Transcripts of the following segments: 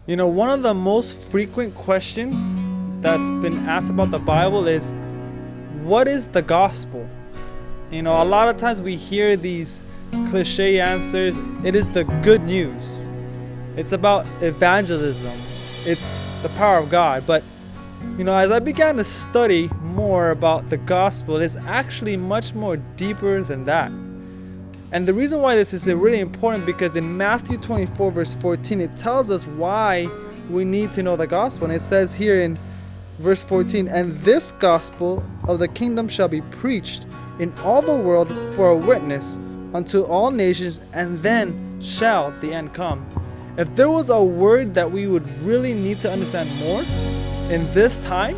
One of the most frequent questions that's been asked about the Bible is, what is the gospel? A lot of times we hear these cliche answers. It is the good news. It's about evangelism. It's the power of God. But, as I began to study more about the gospel, it's actually much more deeper than that. And the reason why this is really important, because in Matthew 24 verse 14, it tells us why we need to know the gospel. And it says here in verse 14, "And this gospel of the kingdom shall be preached in all the world for a witness unto all nations, and then shall the end come." If there was a word that we would really need to understand more in this time,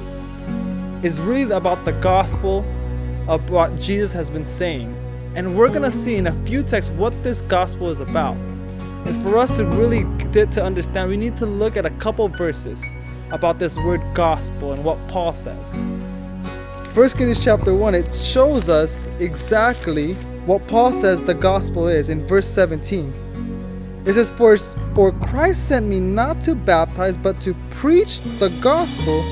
is really about the gospel of what Jesus has been saying. And we're going to see in a few texts what this gospel is about. And for us to really get to understand, we need to look at a couple verses about this word gospel and what Paul says. 1 Corinthians chapter 1, it shows us exactly what Paul says the gospel is in verse 17. It says, For Christ sent me not to baptize, but to preach the gospel,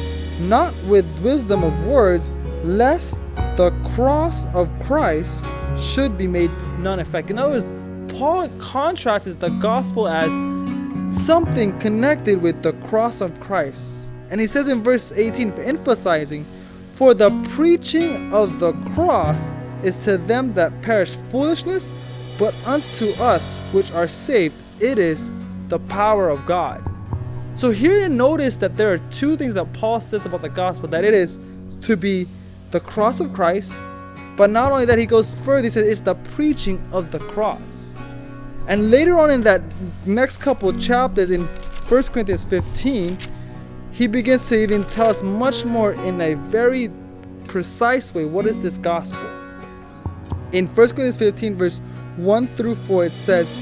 not with wisdom of words, lest the cross of Christ should be made none effect. In other words, Paul contrasts the gospel as something connected with the cross of Christ. And he says in verse 18, emphasizing, "For the preaching of the cross is to them that perish foolishness, but unto us which are saved, it is the power of God." So here you notice that there are two things that Paul says about the gospel, that it is to be the cross of Christ, but not only that, he goes further, he says it's the preaching of the cross. And later on in that next couple chapters in 1 Corinthians 15, he begins to even tell us much more in a very precise way, what is this gospel? In 1 Corinthians 15 verse 1 through 4, it says,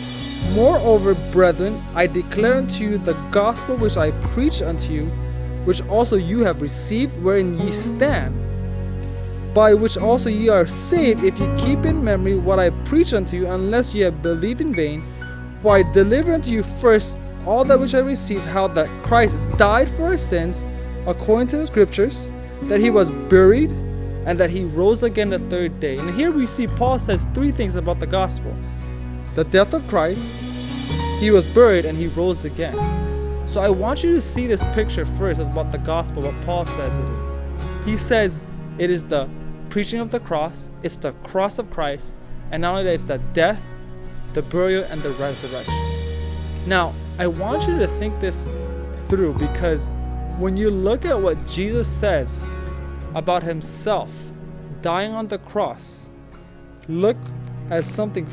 "Moreover, brethren, I declare unto you the gospel which I preach unto you, which also you have received, wherein ye stand, by which also ye are saved, if ye keep in memory what I preach unto you, unless ye have believed in vain. For I delivered unto you first all that which I received, how that Christ died for our sins, according to the scriptures, that he was buried, and that he rose again the third day." And here we see Paul says three things about the gospel: the death of Christ, he was buried, and he rose again. So I want you to see this picture first about the gospel, what Paul says it is. He says it is the preaching of the cross, it's the cross of Christ, and not only that, it's the death, the burial, and the resurrection. Now, I want you to think this through, because when you look at what Jesus says about himself dying on the cross, look at something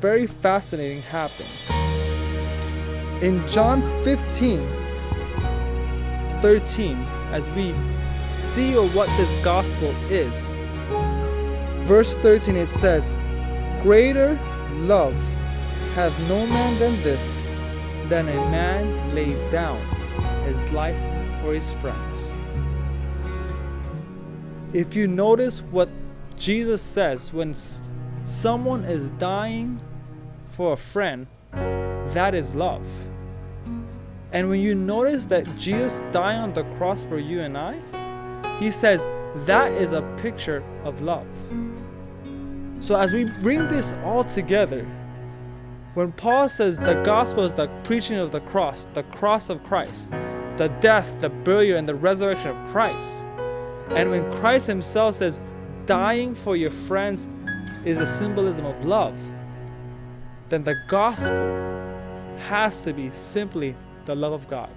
very fascinating happen. In John 15:13, as we see what this gospel is, verse 13, it says, "Greater love hath no man than this, than a man lay down his life for his friends." If you notice what Jesus says, when someone is dying for a friend, that is love. And when you notice that Jesus died on the cross for you and I, he says that is a picture of love. So as we bring this all together, when Paul says the gospel is the preaching of the cross of Christ, the death, the burial, and the resurrection of Christ, and when Christ himself says dying for your friends is a symbolism of love, then the gospel has to be simply the love of God.